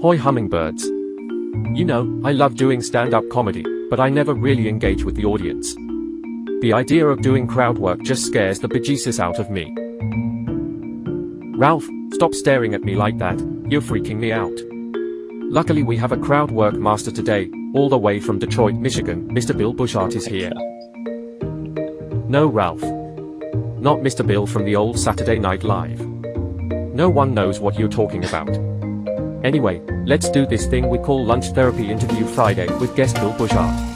Ahoy hummingbirds. You know, I love doing stand-up comedy, but I never really engage with the audience. The idea of doing crowd work just scares the bejesus out of me. Ralph, stop staring at me like that, you're freaking me out. Luckily we have a crowd work master today, all the way from Detroit, Michigan. Mr. Bill Bushart is here. No, Ralph. Not Mr. Bill from the old Saturday Night Live. No one knows what you're talking about. Anyway, let's do this thing we call Lunch Therapy Interview Friday with guest Bill Bushart.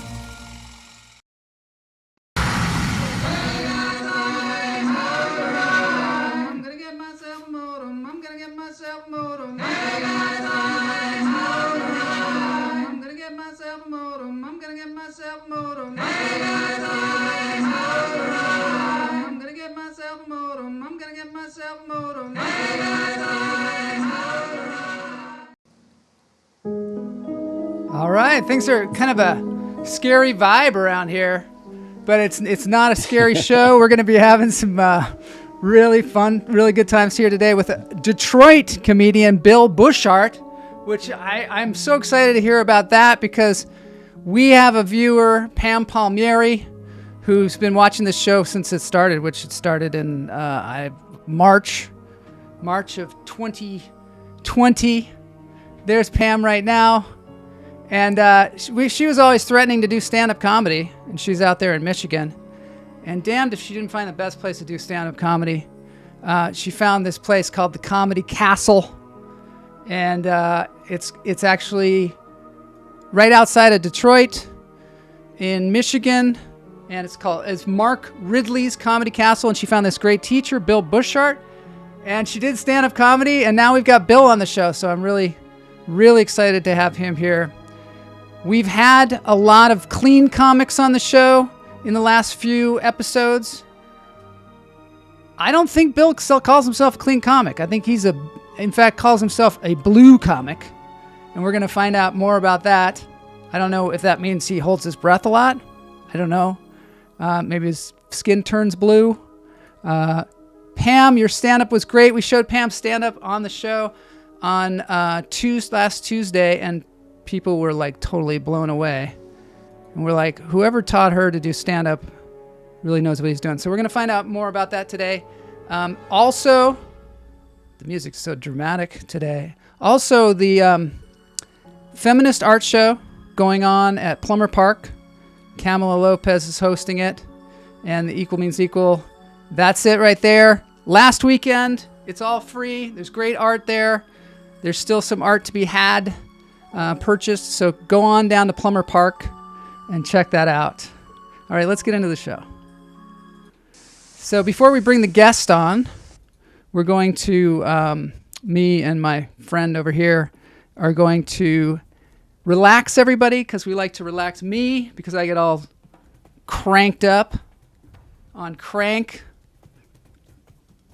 All right, things are kind of a scary vibe around here, but it's not a scary show. We're going to be having some really fun, really good times here today with a Detroit comedian, Bill Bushart, which I'm so excited to hear about that because we have a viewer, Pam Palmieri, who's been watching this show since it started, which it started in March of 2020. There's Pam right now. And she was always threatening to do stand-up comedy, and she's out there in Michigan. And damned if she didn't find the best place to do stand-up comedy. She found this place called the Comedy Castle, and it's actually right outside of Detroit in Michigan, and it's Mark Ridley's Comedy Castle. And she found this great teacher, Bill Bushart, and she did stand-up comedy. And now we've got Bill on the show, so I'm really, really excited to have him here. We've had a lot of clean comics on the show in the last few episodes. I don't think Bill still calls himself a clean comic. I think in fact, calls himself a blue comic. And we're going to find out more about that. I don't know if that means he holds his breath a lot. I don't know. Maybe his skin turns blue. Pam, your stand-up was great. We showed Pam's stand-up on the show on last Tuesday, and people were like totally blown away. And we're like, whoever taught her to do stand-up really knows what he's doing. So we're going to find out more about that today. Also, the music's so dramatic today. Also, the feminist art show going on at Plummer Park. Kamala Lopez is hosting it. And the Equal Means Equal. That's it right there. Last weekend, it's all free. There's great art there. There's still some art to be had. Purchased, so go on down to Plummer Park and check that out. All right, let's get into the show. So before we bring the guest on, we're going to, me and my friend over here are going to relax everybody, because we like to relax me, because I get all cranked up on crank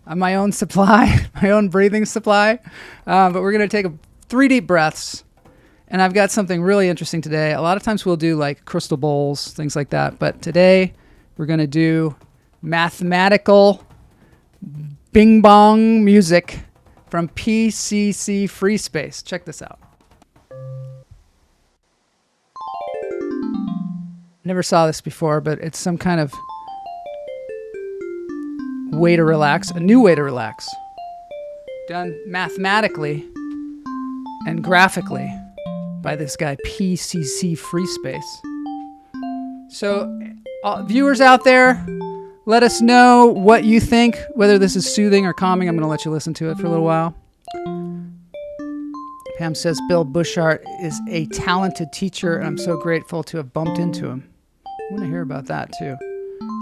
on my own supply, my own breathing supply. But we're going to take 3 deep breaths. And I've got something really interesting today. A lot of times we'll do like crystal bowls, things like that. But today we're going to do mathematical bing bong music from PccFreeSpace. Check this out. Never saw this before, but it's some kind of way to relax, a new way to relax. Done mathematically and graphically by this guy, PccFreeSpace. So, viewers out there, let us know what you think, whether this is soothing or calming. I'm going to let you listen to it for a little while. Pam says Bill Bushart is a talented teacher, and I'm so grateful to have bumped into him. I want to hear about that, too.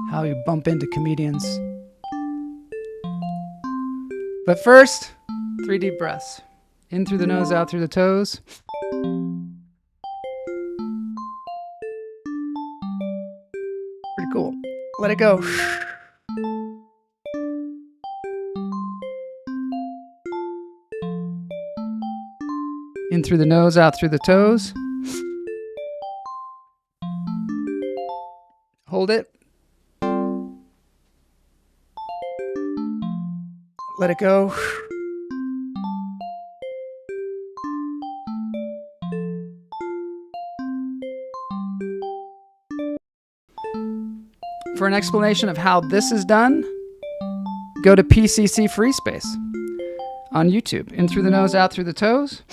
How you bump into comedians. But first, 3 deep breaths. In through the nose, out through the toes. Pretty cool. Let it go. In through the nose, out through the toes. Hold it. Let it go. for an explanation of how this is done, go to PccFreeSpace on YouTube. In through the nose, out through the toes.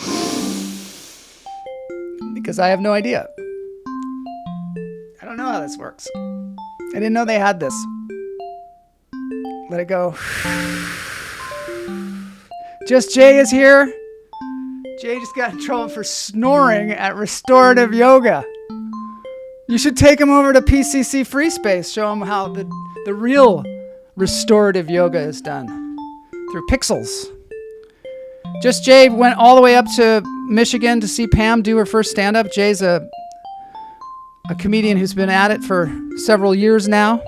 Because I have no idea. I don't know how this works. I didn't know they had this. Let it go. Just Jay is here. Jay just got in trouble for snoring at restorative yoga. You should take him over to PccFreeSpace. Show him how the real restorative yoga is done. Through pixels. Just Jay went all the way up to Michigan to see Pam do her first stand-up. Jay's a comedian who's been at it for several years now.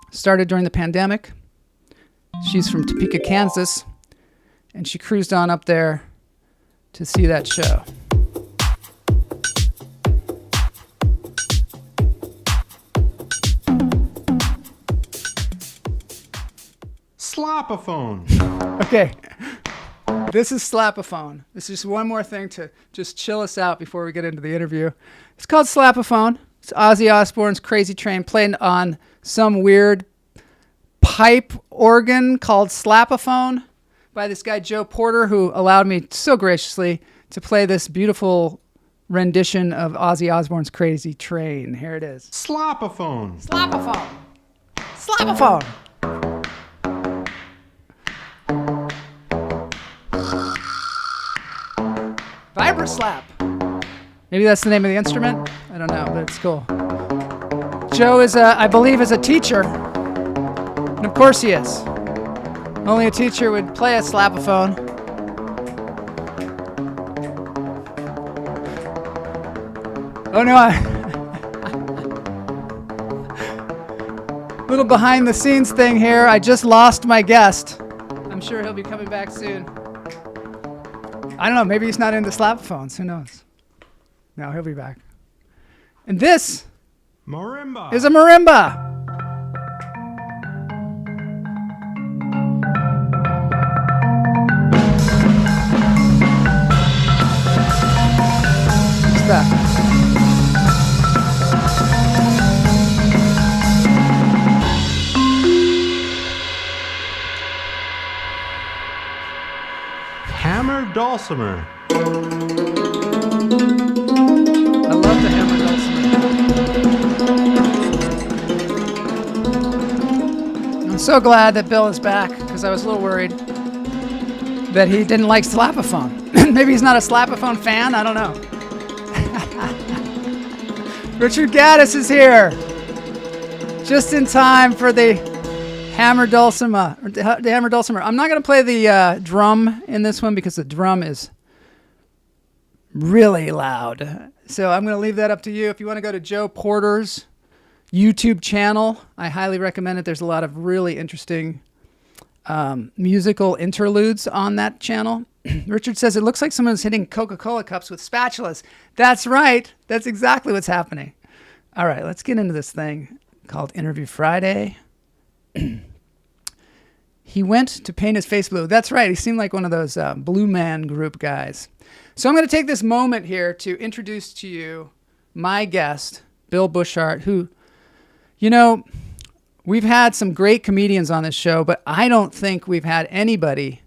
Started during the pandemic. She's from Topeka, Kansas. And she cruised on up there to see that show. Slap-a-phone. Okay. This is Slap-a-phone. This is just one more thing to just chill us out before we get into the interview. It's called Slap-a-phone. It's Ozzy Osbourne's Crazy Train played on some weird pipe organ called Slap-a-phone by this guy Joe Porter, who allowed me so graciously to play this beautiful rendition of Ozzy Osbourne's Crazy Train. Here it is. Slap-a-phone. Slap-a-phone. Slap-a-phone. Vibra slap. Maybe that's the name of the instrument. I don't know, but it's cool. Joe is, I believe, is a teacher. And of course he is. Only a teacher would play a slap-a-phone. Oh no, little behind the scenes thing here. I just lost my guest. I'm sure he'll be coming back soon. I don't know, maybe he's not into slap-a-phones. Who knows? No, he'll be back. And this Marimba. is a marimba. What's that? Hammer dulcimer. I love the hammer dulcimer. I'm so glad that Bill is back because I was a little worried that he didn't like slap-a-phone. Maybe he's not a slap-a-phone fan. I don't know. Richard Gaddis is here, just in time for the hammer dulcimer. The hammer dulcimer. I'm not going to play the drum in this one because the drum is really loud. So I'm going to leave that up to you. If you want to go to Joe Porter's YouTube channel, I highly recommend it. There's a lot of really interesting musical interludes on that channel. Richard says it looks like someone's hitting Coca-Cola cups with spatulas. That's right. That's exactly what's happening. All right, let's get into this thing called Interview Friday. He went to paint his face blue. That's right. He seemed like one of those Blue Man Group guys. So I'm going to take this moment here to introduce to you my guest, Bill Bushart, who, you know, we've had some great comedians on this show, but I don't think we've had anybody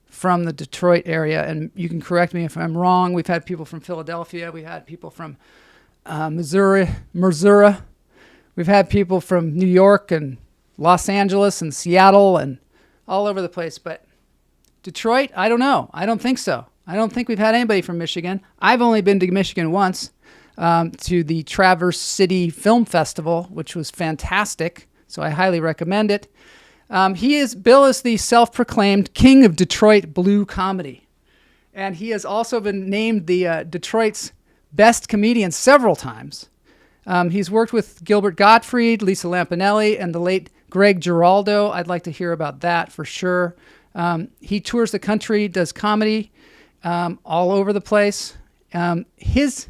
from the Detroit area. And you can correct me if I'm wrong. We've had people from Philadelphia. We had people from Missouri. We've had people from New York and Los Angeles and Seattle and all over the place. But Detroit, I don't know. I don't think so. I don't think we've had anybody from Michigan. I've only been to Michigan once, to the Traverse City Film Festival, which was fantastic. So I highly recommend it. Bill is the self-proclaimed king of Detroit blue comedy. And he has also been named the Detroit's best comedian several times. He's worked with Gilbert Gottfried, Lisa Lampanelli, and the late Greg Giraldo. I'd like to hear about that for sure. He tours the country, does comedy all over the place. His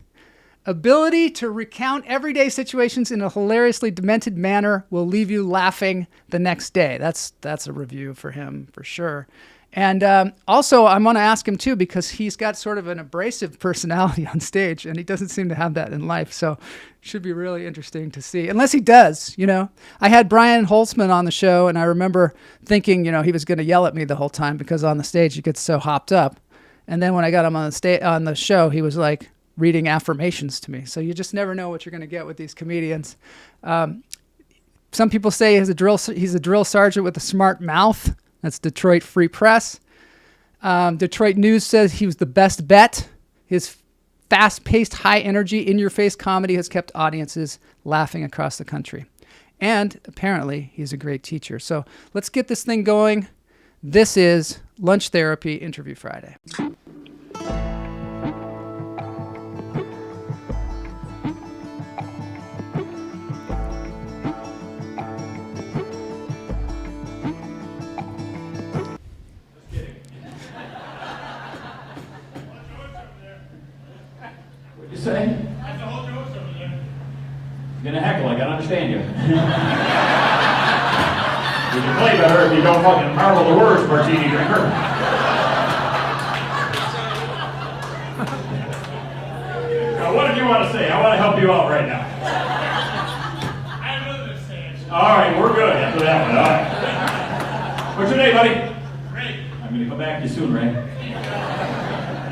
ability to recount everyday situations in a hilariously demented manner will leave you laughing the next day. That's a review for him for sure. And also, I want to ask him, too, because he's got sort of an abrasive personality on stage, and he doesn't seem to have that in life. So it should be really interesting to see. Unless he does, you know. I had Brian Holtzman on the show, and I remember thinking, you know, he was going to yell at me the whole time because on the stage he gets so hopped up. And then when I got him on the show, he was like reading affirmations to me. So you just never know what you're going to get with these comedians. Some people say he's a drill sergeant with a smart mouth. That's Detroit Free Press. Detroit News says he was the best bet. His fast-paced, high-energy, in-your-face comedy has kept audiences laughing across the country. And apparently, he's a great teacher. So let's get this thing going. This is Lunch Therapy Interview Friday. Say? That's the whole joke over there. You're gonna heckle, I gotta understand you. You can play better if you don't fucking marvel the words, martini drinker. Now, what did you want to say? I want to help you out right now. I have nothing to say. Alright, we're good after that one. Alright. What's your name, buddy? Ray. I'm gonna come back to you soon, Ray.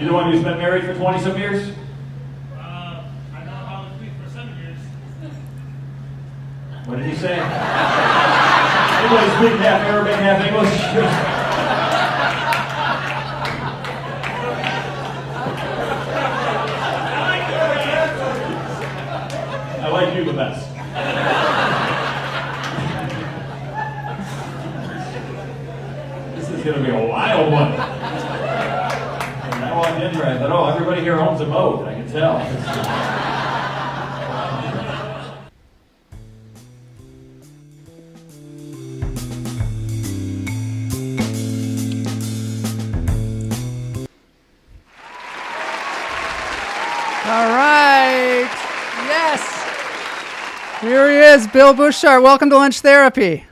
You the one who's been married for 20-some years? What did he say? He was speaking half Arabic, half English. I like you the best. This is going to be a wild one. When I walked in here, I thought, oh, everybody here owns a boat. I can tell. All right. Yes. Here he is, Bill Bushart. Welcome to Lunch Therapy.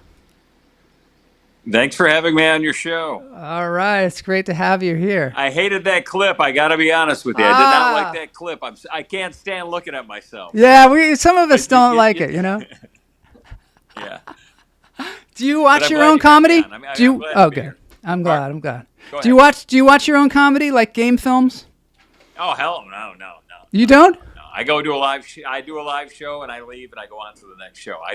Thanks for having me on your show. All right. It's great to have you here. I hated that clip. I got to be honest with you. I did not like that clip. I can't stand looking at myself. Yeah, some of us don't like it, you know? Yeah. Do you watch your own comedy? Okay. I'm glad. Do you watch your own comedy, like game films? Oh, hell no. You don't? No. I go do a live I do a live show and I leave and I go on to the next show. I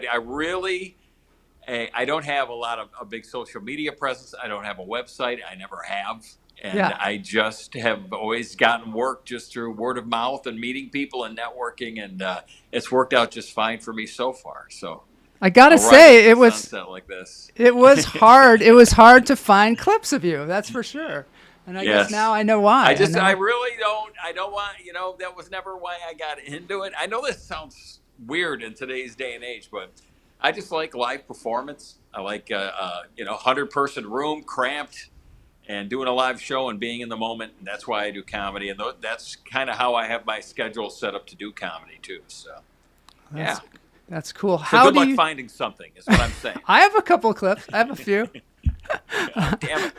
don't have a big social media presence. I don't have a website. I never have. And I just have always gotten work just through word of mouth and meeting people and networking. And it's worked out just fine for me so far. So I got to say, it was like this. It was hard. It was hard to find clips of you. That's for sure. And I guess now I know why. I really don't. I don't want, that was never why I got into it. I know this sounds weird in today's day and age, but I just like live performance. I like, 100-person room, cramped, and doing a live show and being in the moment. And that's why I do comedy. And that's kind of how I have my schedule set up to do comedy, too. So, That's cool. So good luck finding something is what I'm saying. I have a couple of clips. I have a few. Damn it.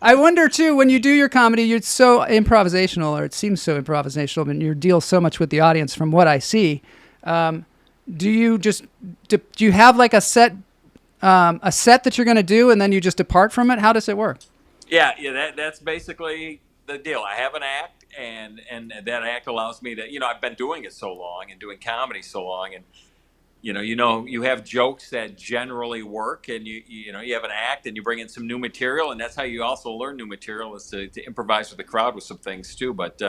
I wonder, too, when you do your comedy, you're so improvisational, or it seems so improvisational, and you deal so much with the audience from what I see. Do you have like a set that you're going to do, and then you just depart from it? How does it work? Yeah, that's basically the deal. I have an act, and that act allows me to, I've been doing it so long and doing comedy so long, and you have jokes that generally work, and you have an act, and you bring in some new material, and that's how you also learn new material, is to improvise with the crowd with some things too. But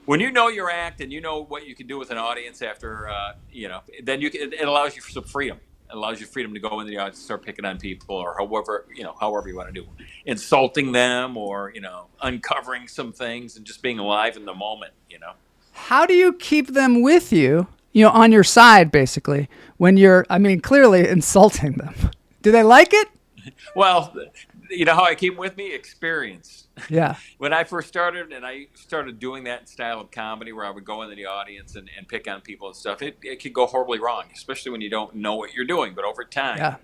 when you know your act and you know what you can do with an audience after, then it allows you for some freedom. It allows you freedom to go into the audience and start picking on people, or however you want to do, insulting them, or uncovering some things and just being alive in the moment. How do you keep them with you? On your side, basically, when you're, clearly insulting them. Do they like it? Well, You know how I keep 'em with me? Experience. Yeah. When I first started, and I started doing that style of comedy where I would go into the audience and pick on people and stuff, it could go horribly wrong, especially when you don't know what you're doing. But over time, Yeah.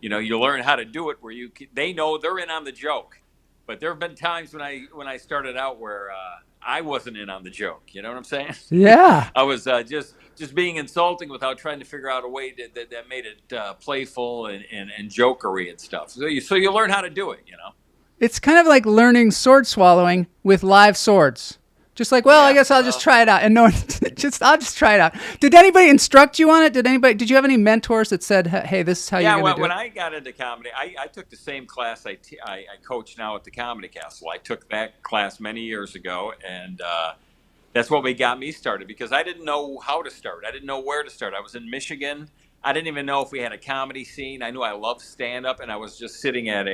you learn how to do it where they know they're in on the joke. But there have been times when I started out where I wasn't in on the joke. You know what I'm saying? Yeah. I was just being insulting without trying to figure out a way that made it playful and jokery and stuff. So you learn how to do it. It's kind of like learning sword swallowing with live swords. Just like, I guess I'll just try it out. And no one, I'll just try it out. Did anybody instruct you on it? Did you have any mentors that said, hey, this is how you're going to do it? When I got into comedy, I took the same class I coach now at the Comedy Castle. I took that class many years ago, and that's what got me started, because I didn't know how to start. I didn't know where to start. I was in Michigan. I didn't even know if we had a comedy scene. I knew I loved stand-up, and I was just sitting at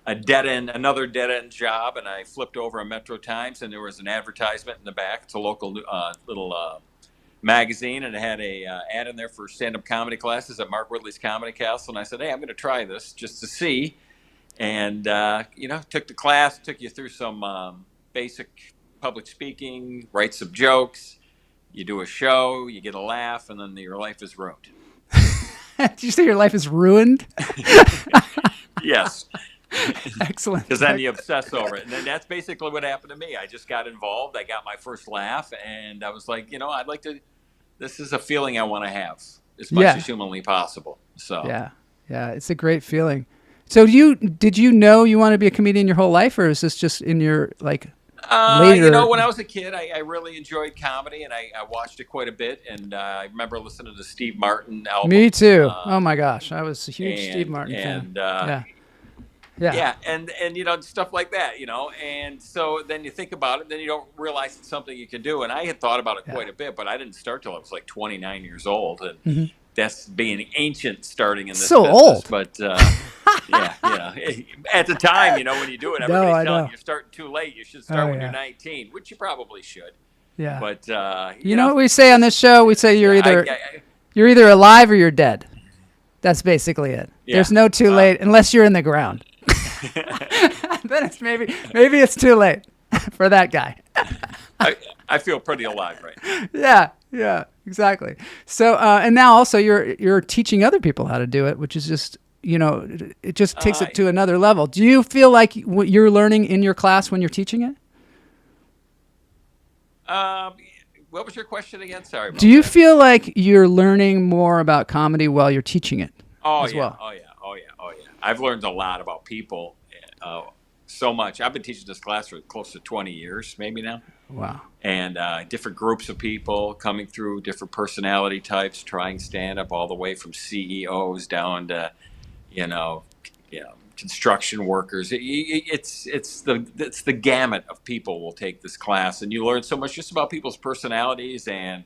another dead-end job, and I flipped over a Metro Times, and there was an advertisement in the back. It's a local little magazine, and it had a ad in there for stand-up comedy classes at Mark Whitley's Comedy Castle. And I said, hey, I'm going to try this just to see. And, took the class, took you through some basic public speaking, write some jokes. You do a show, you get a laugh, and then your life is ruined. Did you say your life is ruined? Yes. Excellent. Because then you obsess over it. And then that's basically what happened to me. I just got involved. I got my first laugh, and I was like, I'd like to, this is a feeling I want to have as much as humanly possible. So yeah, it's a great feeling. So did you know you want to be a comedian your whole life, or is this just in your later? When I was a kid, I really enjoyed comedy, and I watched it quite a bit. And I remember listening to the Steve Martin album. Me too. Oh my gosh, I was a huge Steve Martin fan. Yeah, and stuff like that, and so then you think about it, then you don't realize it's something you can do. And I had thought about it quite a bit, but I didn't start till I was like 29 years old, and that's being ancient starting in this so business. Old. But at the time, when you do it, everybody's telling you you're starting too late. You should start when you're 19, which you probably should. Yeah. But you know what we say on this show? We say you're either alive or you're dead. That's basically it. Yeah. There's no too late unless you're in the ground. Then it's maybe it's too late for that guy. I feel pretty alive right now. Yeah, exactly. So and now also you're teaching other people how to do it, which is just it just takes it to another level. Do you feel like what you're learning in your class when you're teaching it? What was your question again? Sorry. Do you feel like you're learning more about comedy while you're teaching it? Well? Oh yeah. I've learned a lot about people, so much. I've been teaching this class for close to 20 years, maybe now. Wow. And different groups of people coming through, different personality types, trying stand-up all the way from CEOs down to, construction workers. It's the gamut of people will take this class, and you learn so much just about people's personalities and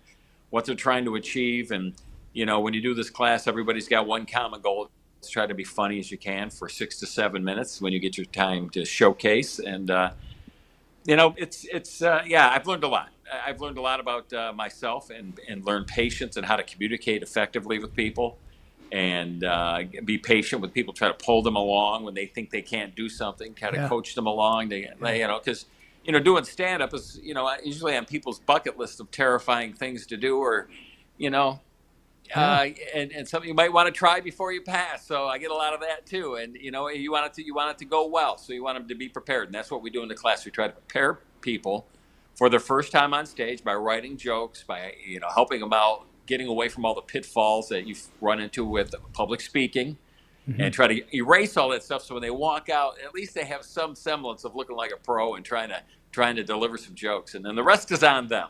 what they're trying to achieve. And when you do this class, everybody's got one common goal: to try to be funny as you can for 6 to 7 minutes when you get your time to showcase. And I've learned a lot. I've learned a lot about myself and learned patience and how to communicate effectively with people. And be patient with people, try to pull them along when they think they can't do something, try to coach them along. Because, doing stand-up is, usually on people's bucket list of terrifying things to do, or, and something you might want to try before you pass. So I get a lot of that too. And, you want it to go well. So you want them to be prepared. And that's what we do in the class. We try to prepare people for their first time on stage by writing jokes, by, helping them out, getting away from all the pitfalls that you've run into with public speaking, and try to erase all that stuff so when they walk out, at least they have some semblance of looking like a pro and trying to deliver some jokes. And then the rest is on them.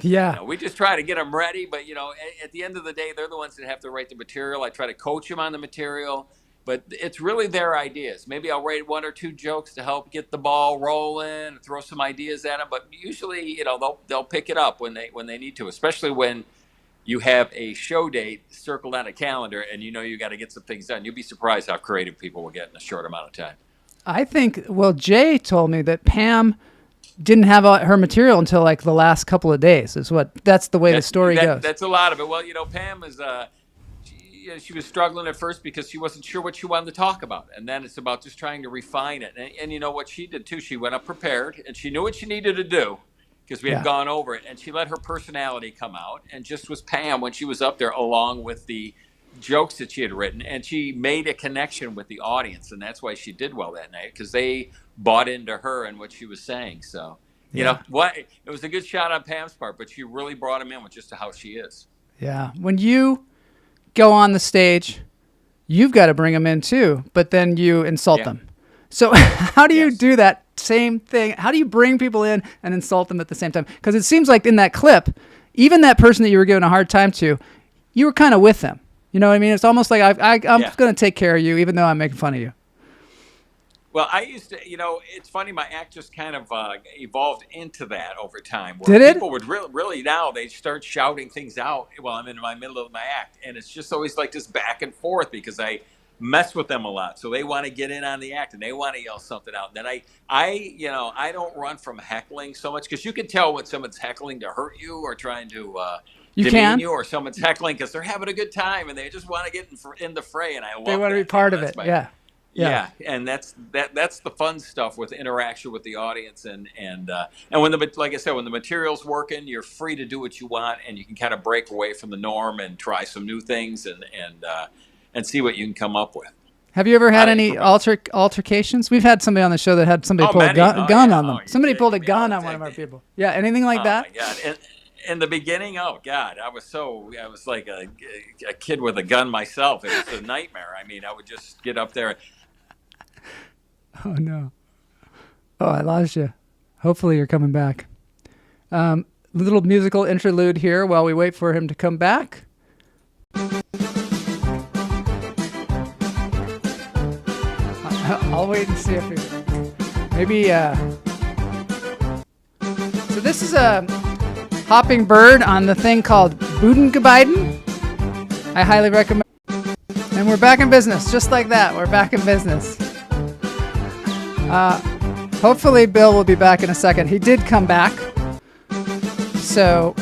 Yeah. We just try to get them ready, but, at the end of the day, they're the ones that have to write the material. I try to coach them on the material, but it's really their ideas. Maybe I'll write 1 or 2 jokes to help get the ball rolling, throw some ideas at them, but usually, they'll pick it up when they need to, especially when you have a show date circled on a calendar and you got to get some things done. You'll be surprised how creative people will get in a short amount of time. I think, Jay told me that Pam didn't have her material until like the last couple of days. That's the way the story goes. That's a lot of it. Well, Pam is she was struggling at first because she wasn't sure what she wanted to talk about, and then it's about just trying to refine it. And you know what she did too? She went up prepared, and she knew what she needed to do because we had gone over it, and she let her personality come out, and just was Pam when she was up there, along with the jokes that she had written, and she made a connection with the audience, and that's why she did well that night, because they bought into her and what she was saying. So you know what, it was a good shot on Pam's part, but she really brought him in with just how she is. Yeah. When you go on the stage, you've got to bring them in too, but then you insult them. So how do you do that same thing? How do you bring people in and insult them at the same time? Because it seems like in that clip, even that person that you were giving a hard time to, you were kind of with them. You know what I mean? It's almost like I'm going to take care of you, even though I'm making fun of you. Well, I used to, you know, it's funny, my act just kind of evolved into that over time. Did it? People would really now, they start shouting things out while I'm in my middle of my act. And it's just always like this back and forth because I mess with them a lot. So they want to get in on the act and they want to yell something out. And then I don't run from heckling so much, because you can tell when someone's heckling to hurt you or trying to demean you, or someone's heckling because they're having a good time and they just want to get in the fray. And I love they want to be part of it. Yeah, and that's the fun stuff with interaction with the audience, and when like I said, when the material's working, you're free to do what you want, and you can kind of break away from the norm and try some new things and see what you can come up with. Have you ever had any altercations? We've had somebody on the show that had somebody pull a gun on them. Somebody pulled a gun on one of our people. Yeah, anything like that? Oh my God. In the beginning, oh God, I was like a kid with a gun myself. It was a nightmare. I mean, I would just get up there. Oh no. Oh, I lost you. Hopefully you're coming back. Little musical interlude here while we wait for him to come back. I'll wait and see if maybe. So this is a hopping bird on the thing called Budengebeiden. I highly recommend. And we're back in business, just like that. We're back in business. Hopefully Bill will be back in a second. He did come back, so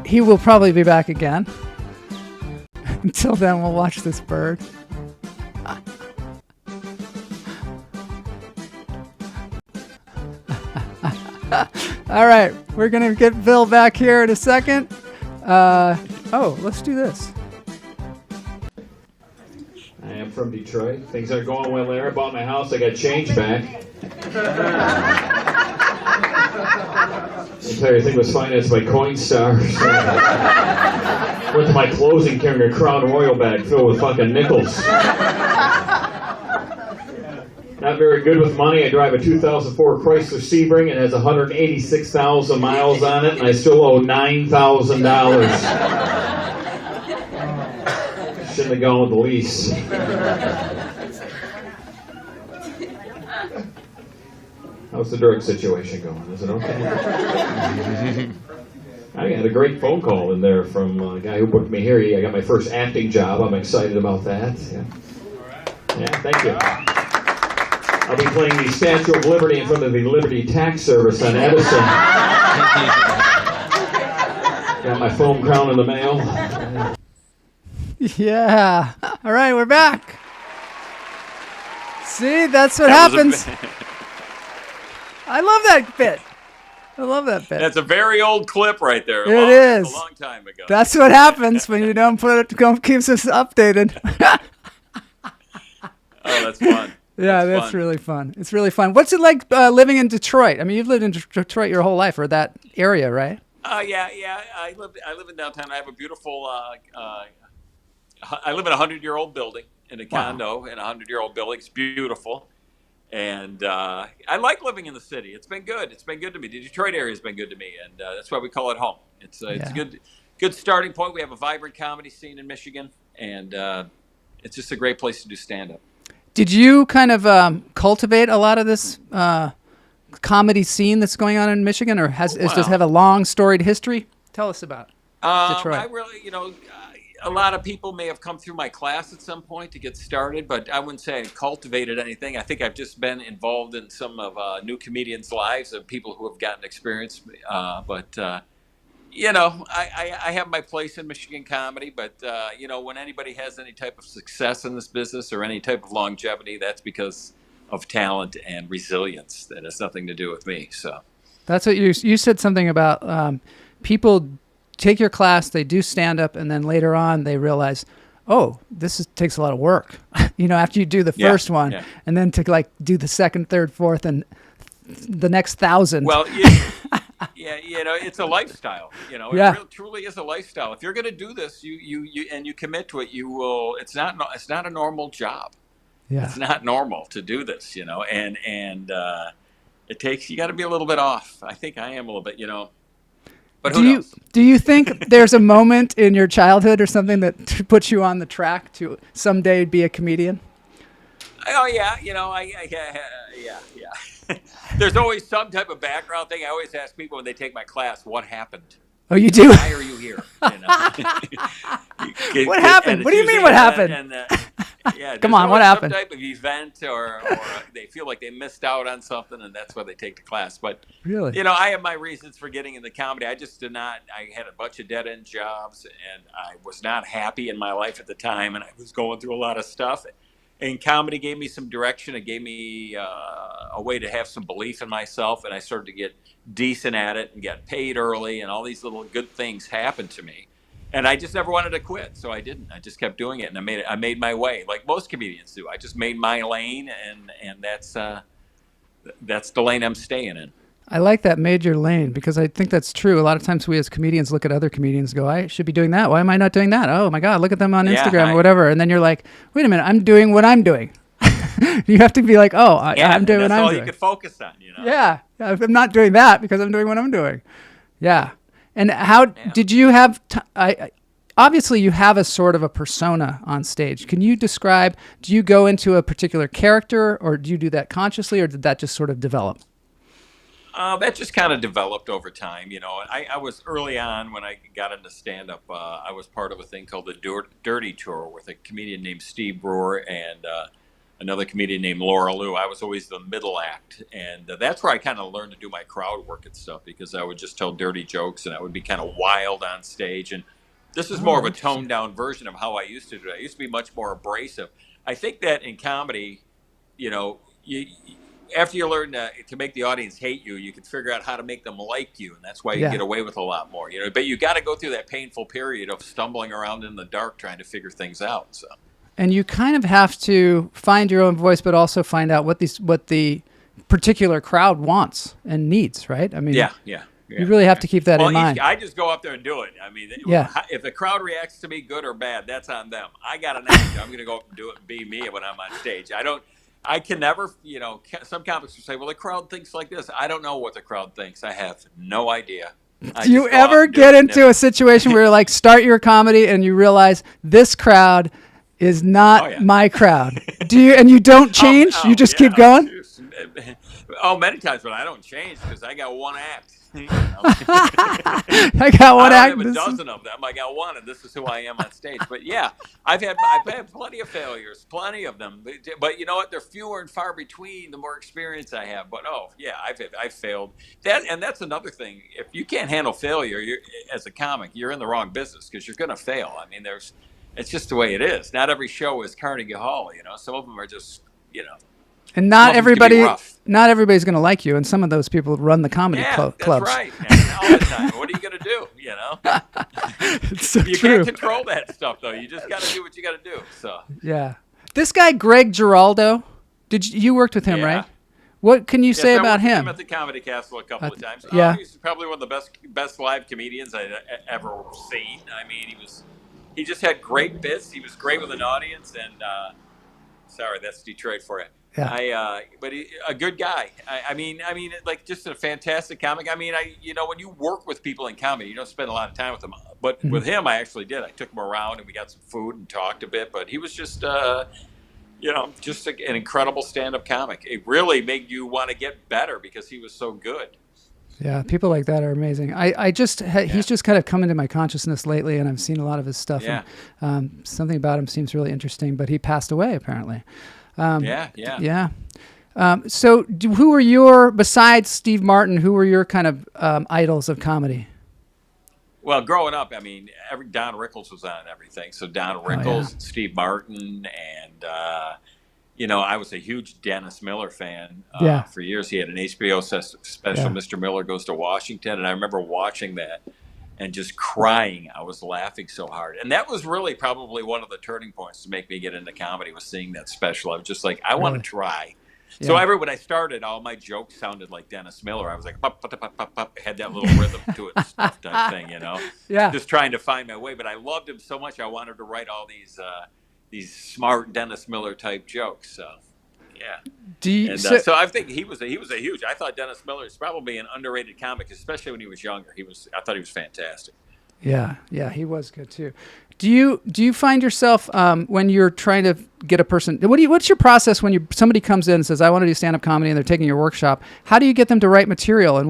he will probably be back again. Until then, we'll watch this bird. All right, we're going to get Bill back here in a second. Let's do this. I am from Detroit. Things aren't going well there. I bought my house. I got change back. The entire thing was financed by Coinstar. Went to my closing carrying a Crown Royal bag filled with fucking nickels. Not very good with money. I drive a 2004 Chrysler Sebring. It has 186,000 miles on it, and I still owe $9,000. Shouldn't have gone with the lease. How's the drug situation going? Is it okay? I had a great phone call in there from a guy who booked me here. I got my first acting job. I'm excited about that. Yeah, thank you. I'll be playing the Statue of Liberty in front of the Liberty Tax Service on Edison. Got my foam crown in the mail. Yeah. All right, we're back. See, that's what happens. I love that bit. That's a very old clip right there. It is. A long time ago. That's what happens when you don't keeps us updated. Oh, that's fun. Yeah, that's really fun. It's really fun. What's it like living in Detroit? I mean, you've lived in Detroit your whole life, or that area, right? Yeah. I live in downtown. I have a beautiful. I live in a 100-year-old building, in a condo in a 100-year-old building. It's beautiful, and I like living in the city. It's been good. It's been good to me. The Detroit area has been good to me, and that's why we call it home. It's a good starting point. We have a vibrant comedy scene in Michigan, and it's just a great place to do stand-up. Did you kind of cultivate a lot of this comedy scene that's going on in Michigan, or does it have a long, storied history? Tell us about Detroit. I really, a lot of people may have come through my class at some point to get started, but I wouldn't say I cultivated anything. I think I've just been involved in some of new comedians' lives of people who have gotten experience. I have my place in Michigan comedy, but when anybody has any type of success in this business or any type of longevity, that's because of talent and resilience. That has nothing to do with me. So That's what you said something about people take your class, they do stand up, and then later on they realize, oh, takes a lot of work. After you do the first one, and then to like do the second, third, fourth, and the next 1,000. Well, it's a lifestyle. It truly is a lifestyle. If you're going to do this, you commit to it, you will. It's not a normal job. Yeah. It's not normal to do this, and it takes, you got to be a little bit off. I think I am a little bit, but who knows? Do you think there's a moment in your childhood or something that puts you on the track to someday be a comedian? Oh yeah, yeah. There's always some type of background thing. I always ask people when they take my class, what happened? Oh, you do? Why are you here? What happened? What do you mean what happened? Come on, what happened? Some type of event or they feel like they missed out on something, and that's why they take the class. But really, I have my reasons for getting into comedy. I just did not. I had a bunch of dead-end jobs, and I was not happy in my life at the time, and I was going through a lot of stuff. And comedy gave me some direction. It gave me a way to have some belief in myself, and I started to get decent at it and get paid early, and all these little good things happened to me. And I just never wanted to quit, so I didn't. I just kept doing it, and I made my way, like most comedians do. I just made my lane, and that's the lane I'm staying in. I like that major lane because I think that's true. A lot of times we as comedians look at other comedians and go, I should be doing that. Why am I not doing that? Oh my God, look at them on Instagram or whatever. And then you're like, wait a minute, I'm doing what I'm doing. You have to be like, oh, I'm doing what I'm doing. That's all you can focus on, Yeah. I'm not doing that because I'm doing what I'm doing. Yeah. And how did you have, obviously you have a sort of a persona on stage. Can you describe, do you go into a particular character or do you do that consciously or did that just sort of develop? That just kind of developed over time, I was early on when I got into stand-up. I was part of a thing called the Dirty Tour with a comedian named Steve Brewer and another comedian named Laura Lou. I was always the middle act, and that's where I kind of learned to do my crowd work and stuff because I would just tell dirty jokes and I would be kind of wild on stage. And this is more of a toned-down version of how I used to do it. I used to be much more abrasive. I think that in comedy, after you learn to make the audience hate you, you can figure out how to make them like you, and that's why you get away with a lot more. But you got to go through that painful period of stumbling around in the dark trying to figure things out. So, and you kind of have to find your own voice, but also find out what the particular crowd wants and needs, right? I mean, yeah. You really have to keep that in mind. I just go up there and do it. I mean, if the crowd reacts to me good or bad, that's on them. I got an act. I'm going to go up and do it and be me when I'm on stage. I can never, some comics will say, well, the crowd thinks like this. I don't know what the crowd thinks. I have no idea. Do you ever get into a situation where you like start your comedy and you realize this crowd is not my crowd? And you don't change? You just keep going? Many times, but I don't change because I got one act. I got one act. I have a dozen of them. I got one, and this is who I am on stage. But yeah, I've had plenty of failures, plenty of them. But you know what? They're fewer and far between the more experience I have. But I've failed. That's another thing. If you can't handle failure, as a comic, you're in the wrong business because you're going to fail. I mean, it's just the way it is. Not every show is Carnegie Hall. Some of them are just And not everybody's going to like you, and some of those people run the comedy clubs. That's right. And all the time. What are you going to do? It's so you true. Can't control that stuff, though. You just got to do what you got to do. So yeah, this guy Greg Giraldo, you worked with him, right? What can you say about him? I worked with him at the Comedy Castle a couple of times. He's probably one of the best live comedians I've ever seen. I mean, he just had great bits. He was great with an audience, and sorry, that's Detroit for you. Yeah. But a good guy. I mean, like just a fantastic comic. I mean, when you work with people in comedy, you don't spend a lot of time with them. But with him, I actually did. I took him around and we got some food and talked a bit. But he was just, just an incredible stand-up comic. It really made you want to get better because he was so good. Yeah, people like that are amazing. He's just kind of come into my consciousness lately, and I've seen a lot of his stuff. Yeah. And, something about him seems really interesting, but he passed away apparently. Yeah. So who were besides Steve Martin, who were your kind of idols of comedy? Well, growing up, I mean, Don Rickles was on everything. So Don Rickles, Steve Martin, and I was a huge Dennis Miller fan for years. He had an HBO special, Mr. Miller Goes to Washington, and I remember watching that and just crying. I was laughing so hard, and that was really probably one of the turning points to make me get into comedy, was seeing that special. I was just like, I want to try. So when I started, all my jokes sounded like Dennis Miller. I was like, pop, pop, pop, pop, pop. Had that little rhythm to it and stuff type thing, just trying to find my way. But I loved him so much, I wanted to write all these smart Dennis Miller type jokes. So, yeah. So I think he was a huge. I thought Dennis Miller is probably an underrated comic, especially when he was younger. I thought he was fantastic. Yeah, he was good too. Do you find yourself when you're trying to get a person? What's your process when somebody comes in and says, I want to do stand-up comedy, and they're taking your workshop? How do you get them to write material, and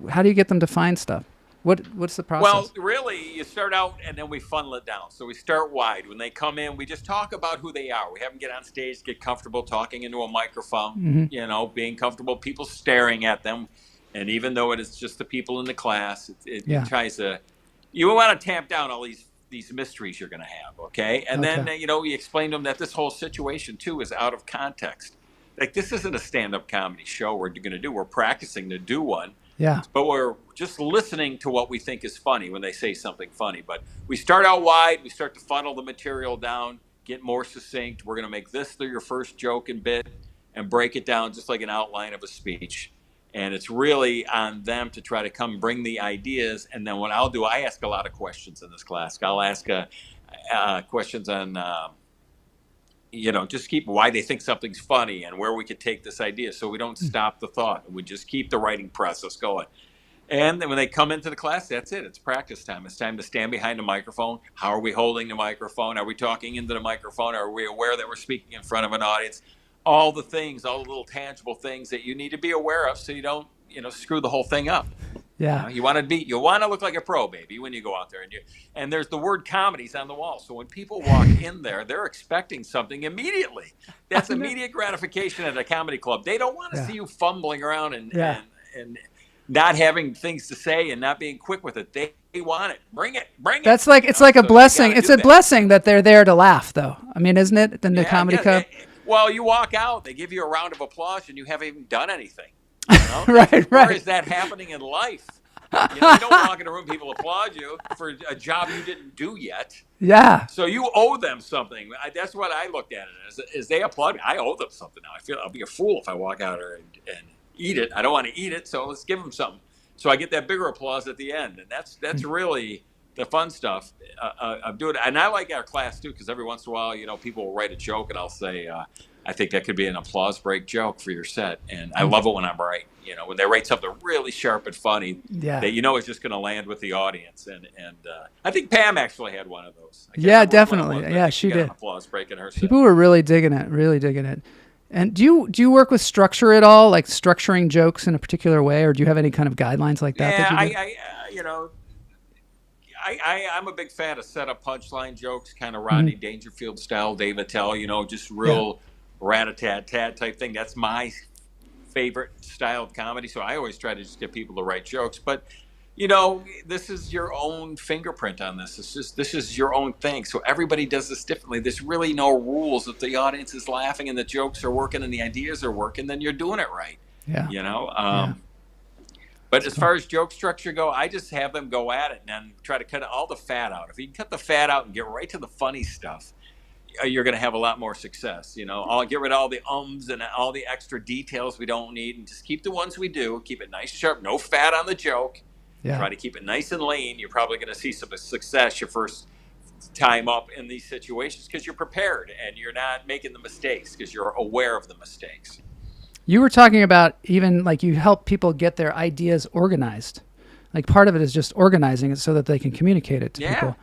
how do you get them to find stuff? What's the process? Well, really, you start out and then we funnel it down. So we start wide. When they come in, we just talk about who they are. We have them get on stage, get comfortable talking into a microphone, being comfortable, people staring at them. And even though it is just the people in the class, it tries to, you want to tamp down all these mysteries you're going to have, okay? And then, we explain to them that this whole situation, too, is out of context. Like, this isn't a stand-up comedy show we're going to do. We're practicing to do one. Yeah. But we're just listening to what we think is funny when they say something funny. But we start out wide. We start to funnel the material down, get more succinct. We're going to make this your first joke and bit and break it down just like an outline of a speech. And it's really on them to try to come bring the ideas. And then what I'll do, I ask a lot of questions in this class. I'll ask questions on, just keep why they think something's funny and where we could take this idea, so we don't stop the thought. We just keep the writing process going. And then when they come into the class, that's it. It's practice time. It's time to stand behind the microphone. How are we holding the microphone? Are we talking into the microphone? Are we aware that we're speaking in front of an audience? All the things, all the little tangible things that you need to be aware of, so you don't, screw the whole thing up. Yeah. You want to look like a pro, baby, when you go out there, and there's the word comedies on the wall. So when people walk in there, they're expecting something immediately. That's immediate gratification at a comedy club. They don't want to see you fumbling around and not having things to say and not being quick with it. They want it. Bring it. That's like, it's like a blessing. It's a blessing that they're there to laugh, though. I mean, isn't it? In the comedy club. Well, you walk out, they give you a round of applause, and you haven't even done anything. Right. Or is that happening in life? You don't walk in a room, people applaud you for a job you didn't do yet. Yeah. So you owe them something. That's what I looked at it as. Is they applaud me, I owe them something now. I feel I'll be a fool if I walk out there and eat it. I don't want to eat it, so let's give them something. So I get that bigger applause at the end, and that's really the fun stuff of doing it. And I like our class too, because every once in a while, people will write a joke, and I'll say, I think that could be an applause break joke for your set. And I love it when I'm right. When they write something really sharp and funny that is just going to land with the audience. And I think Pam actually had one of those. Yeah, definitely. Yeah, she did. An applause break in her set. People were really digging it. And do you work with structure at all, like structuring jokes in a particular way, or do you have any kind of guidelines like that? I'm a big fan of setup punchline jokes, kind of Rodney Dangerfield style, Dave Attell, just real rat-a-tat-tat type thing. That's my favorite style of comedy. So I always try to just get people to write jokes. But, this is your own fingerprint on this. This is your own thing. So everybody does this differently. There's really no rules. If the audience is laughing and the jokes are working and the ideas are working, then you're doing it right. Yeah. But as far as joke structure go, I just have them go at it and then try to cut all the fat out. If you can cut the fat out and get right to the funny stuff, you're going to have a lot more success. I'll get rid of all the ums and all the extra details we don't need, and just keep the ones we do. Keep it nice and sharp. No fat on the joke. Yeah. Try to keep it nice and lean. You're probably going to see some success your first time up in these situations because you're prepared and you're not making the mistakes because you're aware of the mistakes. You were talking about even like you help people get their ideas organized. Like part of it is just organizing it so that they can communicate it to people.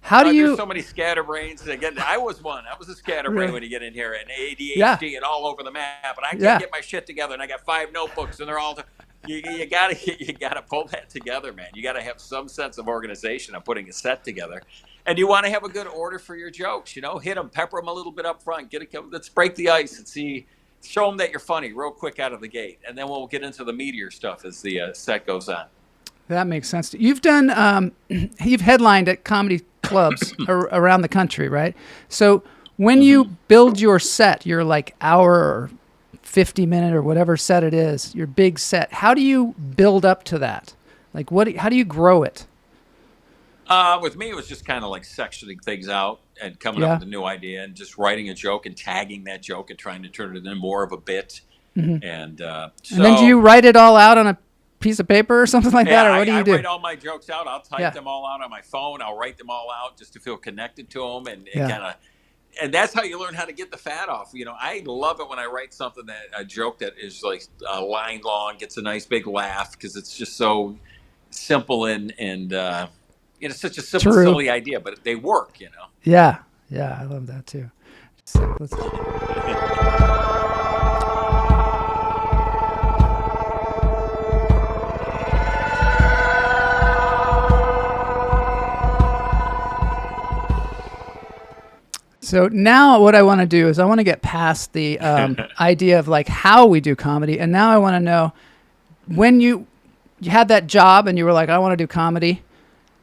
How do you? There's so many scatterbrains. Again, I was one. I was a scatterbrain when you get in here, and ADHD and all over the map. And I can't get my shit together. And I got 5 notebooks, and they're all. You gotta pull that together, man. You gotta have some sense of organization of putting a set together, and you want to have a good order for your jokes. Hit them, pepper them a little bit up front. Let's break the ice and see. Show them that you're funny real quick out of the gate, and then we'll get into the meatier stuff as the set goes on. That makes sense. You've done, you've headlined at comedy clubs around the country, right? So when you build your set, your like hour or 50-minute or whatever set it is, your big set, how do you build up to that? Like how do you grow it? With me, it was just kind of like sectioning things out and coming up with a new idea and just writing a joke and tagging that joke and trying to turn it into more of a bit. And and then do you write it all out on a piece of paper or something like that, or what do you do? I write all my jokes out. I'll type them all out on my phone. I'll write them all out just to feel connected to them and kind of. And that's how you learn how to get the fat off. You know, I love it when I write something a joke that is like a line long, gets a nice big laugh because it's just so simple and it's such a simple, silly idea, but they work. You know. Yeah, I love that too. So now what I want to do is I want to get past the idea of like how we do comedy. And now I want to know, when you had that job and you were like, I want to do comedy,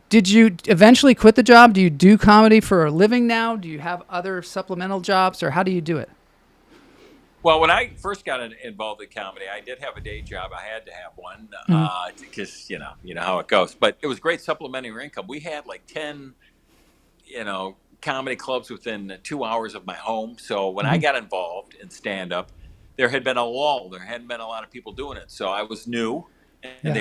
did you eventually quit the job? Do you do comedy for a living now? Do you have other supplemental jobs, or how do you do it? Well, when I first got involved in comedy, I did have a day job. I had to have one because, you know how it goes. But it was great supplementary income. We had like 10, comedy clubs within 2 hours of my home. So when I got involved in stand-up, there had been a lull. There hadn't been a lot of people doing it. So I was new, and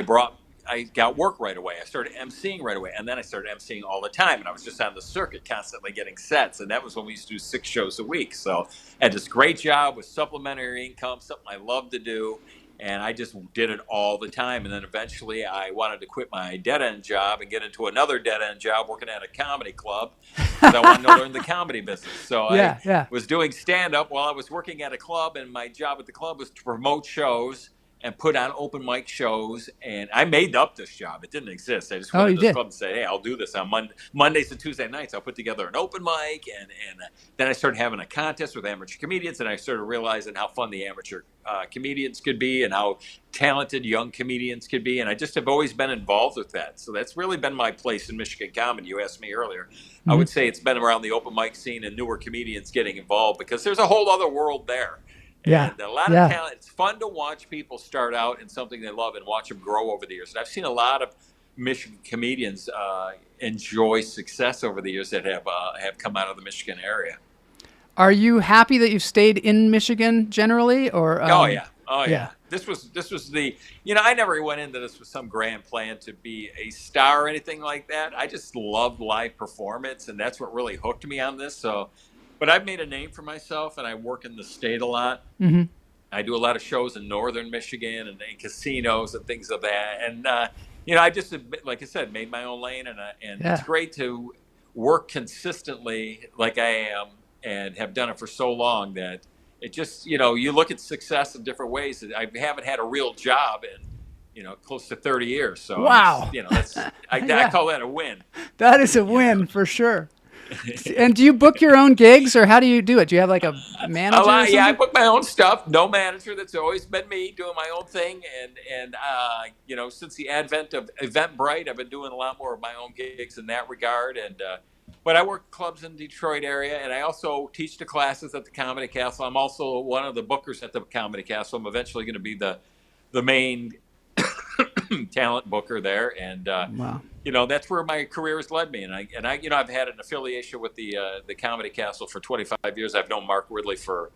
I got work right away. I started emceeing right away, and then I started emceeing all the time. And I was just on the circuit constantly getting sets, and that was when we used to do 6 shows a week. So I had this great job with supplementary income, something I loved to do. And I just did it all the time. And then eventually I wanted to quit my dead-end job and get into another dead-end job working at a comedy club because I wanted to learn the comedy business. So I was doing stand-up while I was working at a club, and my job at the club was to promote shows and put on open mic shows. And I made up this job. It didn't exist. I just went to this club and said, hey, I'll do this on Mondays and Tuesday nights. I'll put together an open mic. And then I started having a contest with amateur comedians, and I started realizing how fun the amateur comedians could be and how talented young comedians could be. And I just have always been involved with that. So that's really been my place in Michigan comedy. You asked me earlier. I would say it's been around the open mic scene and newer comedians getting involved, because there's a whole other world there. And a lot of talent. It's fun to watch people start out in something they love and watch them grow over the years. And I've seen a lot of Michigan comedians enjoy success over the years that have come out of the Michigan area. Are you happy that you've stayed in Michigan generally, or? Oh yeah. This was the, I never went into this with some grand plan to be a star or anything like that. I just loved live performance, and that's what really hooked me on this. So. But I've made a name for myself, and I work in the state a lot. I do a lot of shows in northern Michigan and in casinos and things of that. And, I just, like I said, made my own lane. And it's great to work consistently like I am and have done it for so long that it just, you look at success in different ways. I haven't had a real job in, close to 30 years. So, wow. I call that a win. That is a win for sure. And do you book your own gigs, or how do you do it? Do you have like a manager? I book my own stuff. No manager. That's always been me doing my own thing. And since the advent of Eventbrite, I've been doing a lot more of my own gigs in that regard. And but I work clubs in the Detroit area, and I also teach the classes at the Comedy Castle. I'm also one of the bookers at the Comedy Castle. I'm eventually going to be the main talent booker there, and wow. That's where my career has led me. And I've had an affiliation with the Comedy Castle for 25 years. I've known Mark Ridley for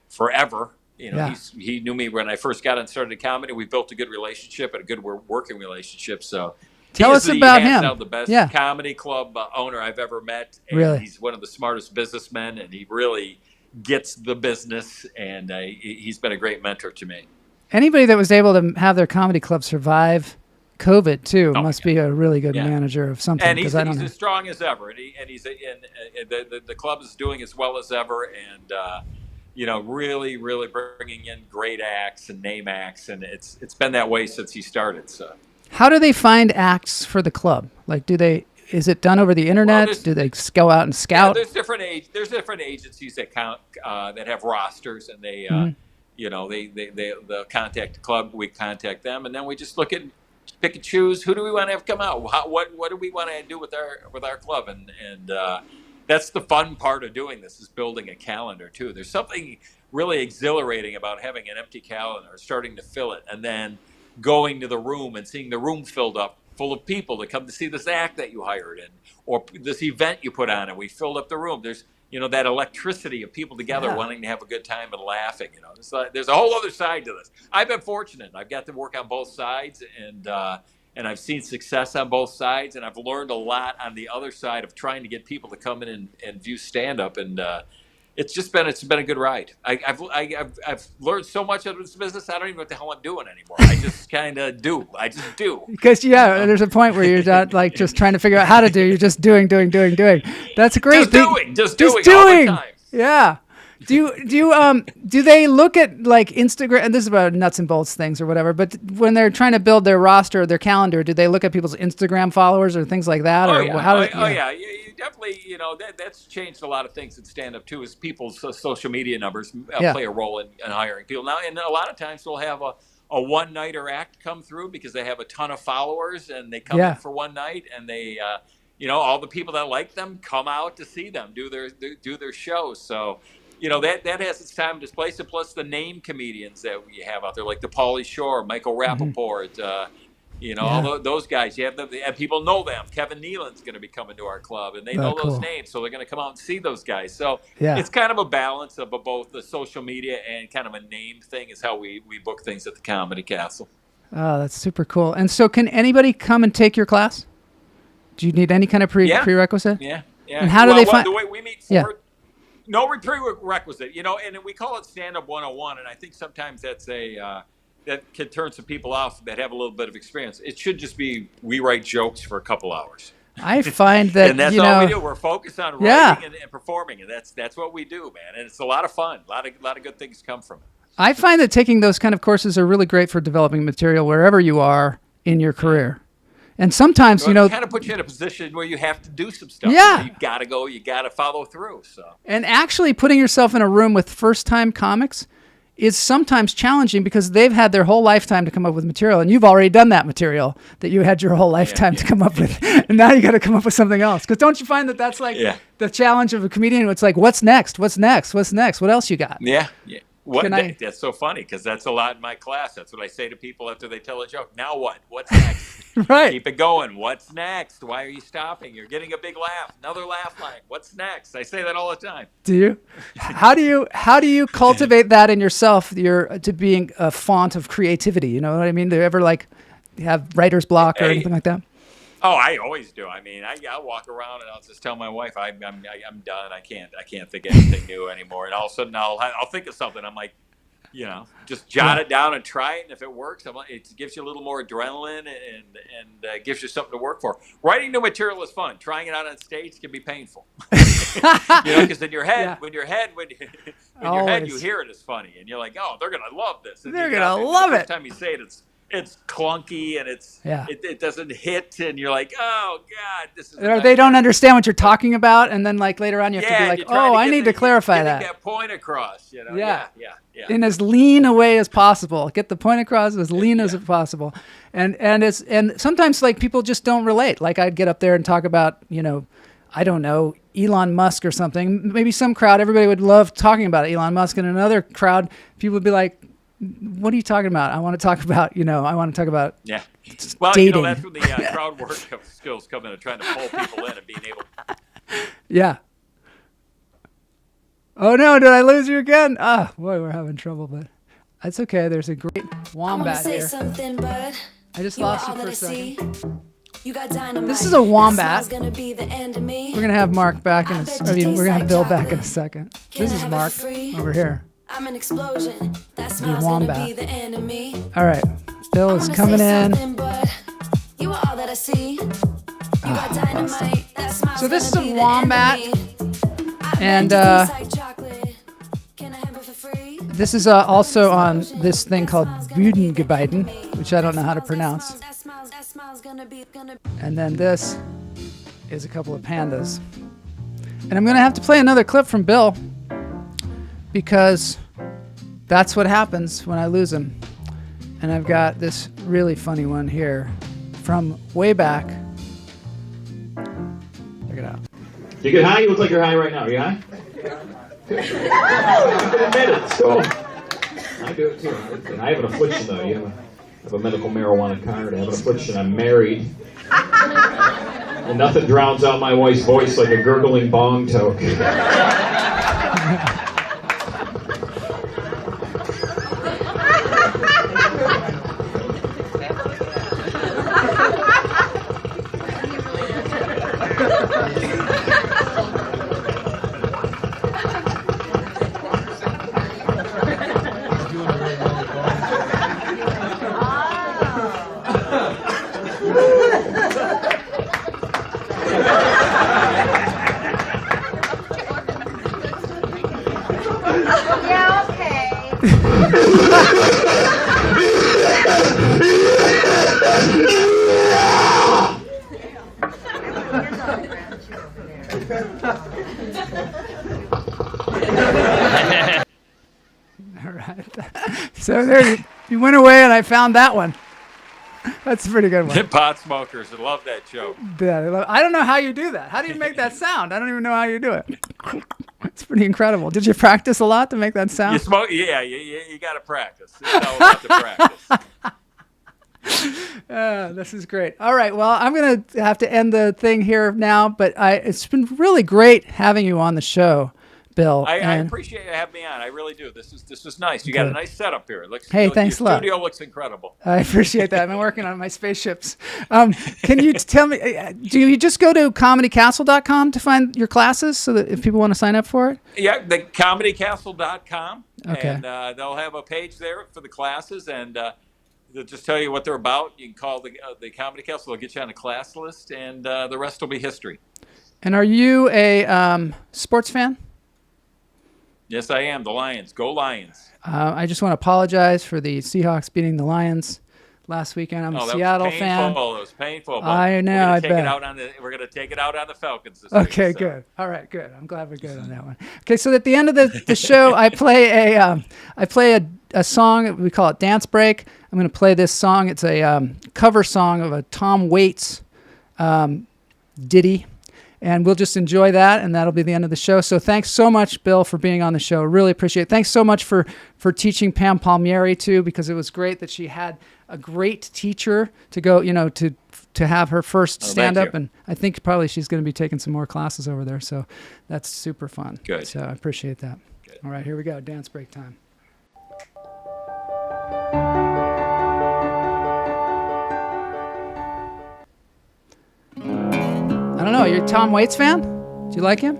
forever. He knew me when I first got and started comedy. We built a good relationship and a good working relationship. So tell us about him. He's the best comedy club owner I've ever met. And really, he's one of the smartest businessmen, and he really gets the business. And he's been a great mentor to me. Anybody that was able to have their comedy club survive COVID too must be a really good manager of something. And he's as strong as ever, and the club is doing as well as ever, and really bringing in great acts and name acts, and it's been that way since he started. So, how do they find acts for the club? Like, is it done over the internet? Do they go out and scout? There's different agencies that that have rosters, and they. They'll contact the club, we contact them, and then we just look at pick and choose who do we want to have come out. What do we want to do with our club, and that's the fun part of doing this, is building a calendar too. There's something really exhilarating about having an empty calendar, starting to fill it, and then going to the room and seeing the room filled up full of people to come to see this act that you hired or this event you put on, and we filled up the room. There's that electricity of people together wanting to have a good time and laughing. There's a whole other side to this. I've been fortunate. I've got to work on both sides, and I've seen success on both sides, and I've learned a lot on the other side of trying to get people to come in and view stand-up, and it's been a good ride. I've learned so much out of this business. I don't even know what the hell I'm doing anymore. I just kind of do. I just do. Because there's a point where you're not like just trying to figure out how to do. You're just doing. That's great. Just doing all the time. Yeah. Do they look at like Instagram? And this is about nuts and bolts things or whatever. But when they're trying to build their roster or their calendar, do they look at people's Instagram followers or things like that? Yeah. You definitely, that's changed a lot of things in stand-up too. Is people's social media numbers play a role in hiring people now, and a lot of times we'll have a one-nighter act come through because they have a ton of followers and they come in for one night, and they all the people that like them come out to see them do their shows. So that has its time and its place, and plus the name comedians that we have out there, like the Pauly Shore, Michael Rappaport, all those guys. You have them, and people know them. Kevin Nealon's going to be coming to our club, and they know those names, so they're going to come out and see those guys. So it's kind of a balance of both the social media and kind of a name thing is how we book things at the Comedy Castle. Oh, that's super cool. And so can anybody come and take your class? Do you need any kind of prerequisite? Yeah. And how do they find... The way we meet for no prerequisite, and we call it Stand-Up 101, and I think sometimes that's that can turn some people off that have a little bit of experience. It should just be we write jokes for a couple hours. I find that, and that's all we do. We're focused on writing and performing, and that's what we do, man. And it's a lot of fun. A lot of good things come from it. I find that taking those kind of courses are really great for developing material wherever you are in your career. And sometimes, it kind of puts you in a position where you have to do some stuff. Yeah. You got to go. You got to follow through. So. And actually putting yourself in a room with first-time comics is sometimes challenging because they've had their whole lifetime to come up with material, and you've already done that material that you had your whole lifetime to come up with, and now you got to come up with something else. Because don't you find that that's like the challenge of a comedian? It's like, what's next? What's next? What's next? What else you got? Yeah. That's so funny because that's a lot in my class. That's what I say to people after they tell a joke. Now what? What's next? Right. Keep it going. What's next? Why are you stopping? You're getting a big laugh. Another laugh line. What's next? I say that all the time. Do you? How do you cultivate that in yourself? To being a font of creativity. You know what I mean? Do you ever like have writer's block or anything like that? Oh, I always do. I mean, I'll walk around and I'll just tell my wife I'm done. I can't think of anything new anymore. And all of a sudden I'll think of something. I'm like, just jot it down and try it. And if it works, it gives you a little more adrenaline and gives you something to work for. Writing new material is fun. Trying it out on stage can be painful. Because in your head, when you hear it as funny, and you're like, oh, they're gonna love this. And they're gonna love it. The first time you say it, it's clunky and it doesn't hit, and you're like, oh god, this is. Or they don't understand what you're talking about, and then like later on you have to be like, oh, I need to clarify that point across. Yeah. In as lean a way as possible. Get the point across as lean as possible, and sometimes like people just don't relate. Like I'd get up there and talk about I don't know, Elon Musk or something. Maybe some crowd, everybody would love talking about Elon Musk, and another crowd, people would be like, what are you talking about? I want to talk about, dating. Well, that's when the crowd work skills come in and trying to pull people in and being able. Yeah. Oh no, did I lose you again? Ah, boy, we're having trouble, but that's okay. There's a great wombat here. I just lost you for a second. This is a wombat. We're gonna have Mark back we're gonna have Bill back in a second. This is Mark over here. I'm an explosion. That smile's wombat. Gonna be the enemy. All right, Bill is coming in. You are all that I see. You got dynamite. That smile's so this is gonna a be the wombat, enemy. and this is also on this thing called Budengebeiden, which I don't know how to pronounce. And then this is a couple of pandas. And I'm going to have to play another clip from Bill because that's what happens when I lose him. And I've got this really funny one here. from way back. Check it out. You get high? You look like you're high right now. Are you high? You can admit it. So I do it too. I have an affliction though. You know, I have a medical marijuana card. I have an affliction. I'm married. And nothing drowns out my wife's voice like a gurgling bong toke. Yeah, okay. All right. So there you went away, and I found that one. That's a pretty good one. Pot smokers, I love that joke. Yeah, I don't know how you do that. How do you make that sound? I don't even know how you do it. It's pretty incredible. Did you practice a lot to make that sound? You smoke? Yeah, you got to practice. It's all about the practice. This is great. All right. Well, I'm going to have to end the thing here now, but it's been really great having you on the show, Bill. I appreciate you having me on. I really do. This was nice. You got a nice setup here. It looks, hey, thanks a lot. Your studio looks incredible. I appreciate that. I've been working on my spaceships. Can you tell me, do you just go to comedycastle.com to find your classes so that if people want to sign up for it? Yeah, the comedycastle.com. Okay. And they'll have a page there for the classes, and they'll just tell you what they're about. You can call the Comedy Castle. They'll get you on a class list, and the rest will be history. And are you a sports fan? Yes, I am. The Lions. Go Lions. I just want to apologize for the Seahawks beating the Lions last weekend. I'm a Seattle fan. It was painful. But I know. I bet. We're going to take it out on the Falcons this Okay, week. good. All right, good. I'm glad we're good on that one. Okay, so at the end of the show, I play a song. We call it Dance Break. I'm going to play this song. It's a cover song of a Tom Waits ditty. And we'll just enjoy that, and that'll be the end of the show. So thanks so much, Bill, for being on the show. Really appreciate it. Thanks so much for teaching Pam Palmieri, too, because it was great that she had a great teacher to go, to have her first stand-up. And I think probably she's going to be taking some more classes over there. So that's super fun. Good. So I appreciate that. Good. All right, here we go. Dance break time. I don't know. You're a Tom Waits fan? Do you like him?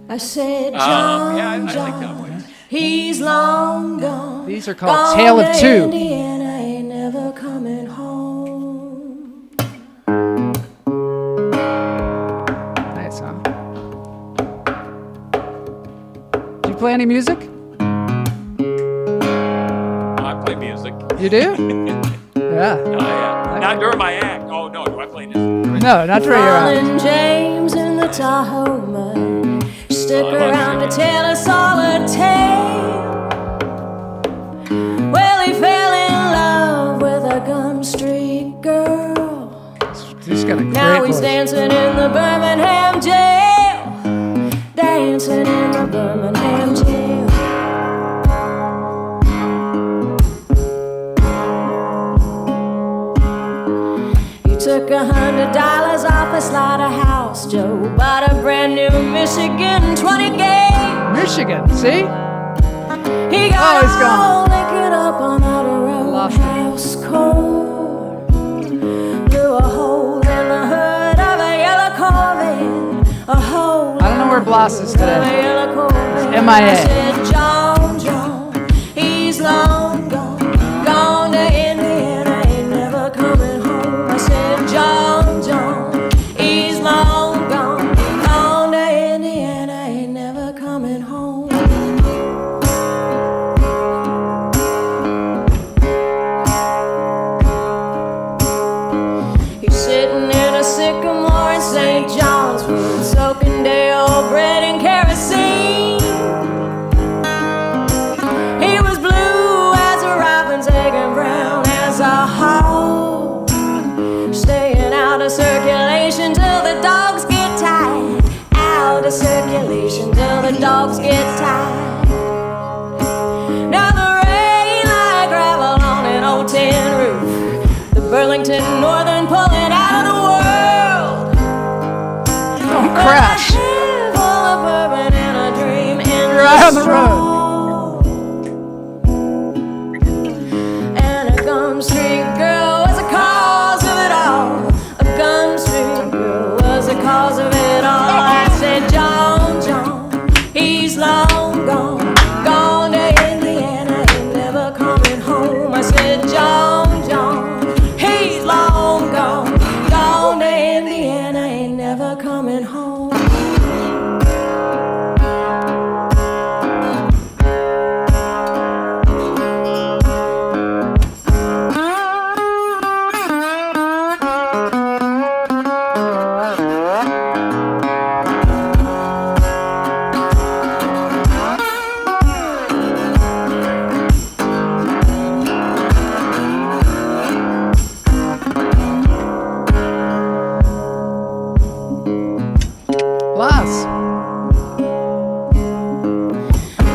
I said, John, yeah, I like Tom Waits. He's long gone. These are called Tale of Two. Indiana ain't never coming home. Nice, huh? Do you play any music? I play music. You do? Yeah. Oh, yeah. Not during my act. Oh, no. Do I play this? No, not during your act. Fallen James in the Tahoe mud. Stick around to tell us all a tale. Well, he fell in love with a Gum Street girl. He's got a great Now he's voice. dancing in the Birmingham jail. Dancing in the Birmingham jail. You took $100 off a slaughterhouse. Joe bought a brand new Michigan 20 gauge. Michigan, see? He got he's gone. all liquored up on that roadhouse cord. Blew a hole in the hood of a yellow Corvette. A hole. I don't know where Bloss is of a today. yellow Corvette. MIA. I said, John, he's long gone. Gone to Indiana, ain't never coming home. I said, John, he's long gone. Gone to Indiana, ain't never coming home. He's sitting in a sycamore in St. John's Wood, soaking day-old bread in kerosene. He was blue dogs get tired. Now the rain like gravel on an old tin roof. The Burlington Northern pulling out of the world. Don't crash. Full of bourbon and a dream in You're out on the road. And a Gum Street girl was the cause of it all. A Gum Street girl was the cause of it all. I said, John, John, he's long gone. Gone to Indiana, ain't never coming home. I said, John, John, he's long gone. Gone to Indiana, ain't never coming home. Plus.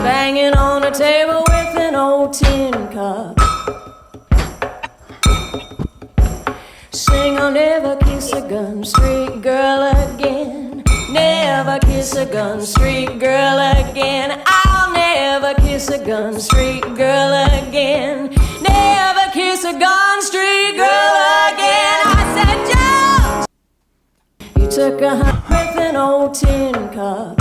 Banging on a table with an old tin cup. Sing, I'll never kiss a Gum Street girl again. Never kiss a Gum Street girl again. I'll never kiss a Gum Street girl again. Never kiss a Gum Street girl again. I said, Joe, you took a hunt with an old tin cup.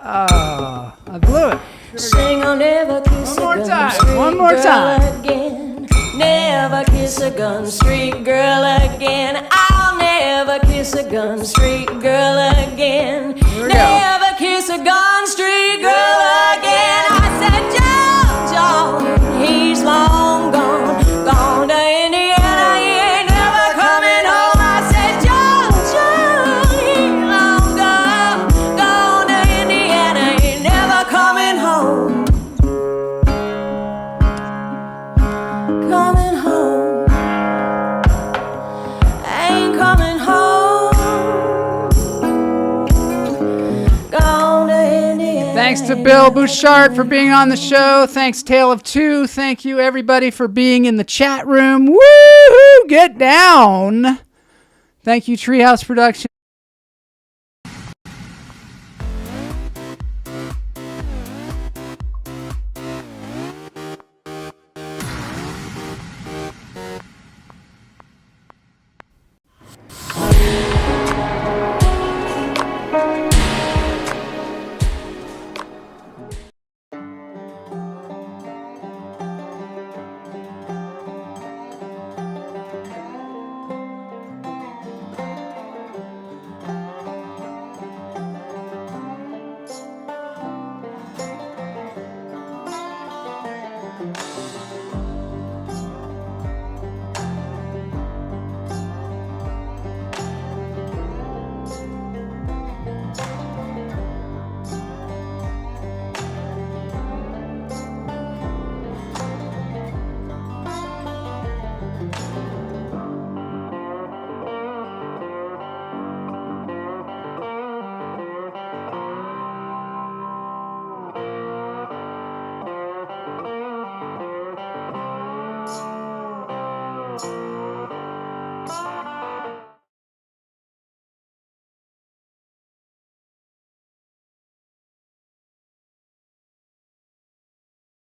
Oh, I blew it. Sing, I'll never kiss One more a Gum time, Street one more girl time. again. Never kiss a Gum Street girl again. I'll never kiss a Gum Street girl again. Here we go. Never kiss a Gum Street girl again. I said, John, John, he's long gone. Gone to Indiana, he ain't never coming home. I said, John, John, he's long gone. Gone to Indiana, he ain't never coming home. Coming home. Ain't coming home. Gone to Indiana. Thanks to Bill Bushart for being on the show. Thanks, Tale of Two. Thank you, everybody, for being in the chat room. Woohoo! Get down. Thank you, Treehouse Productions.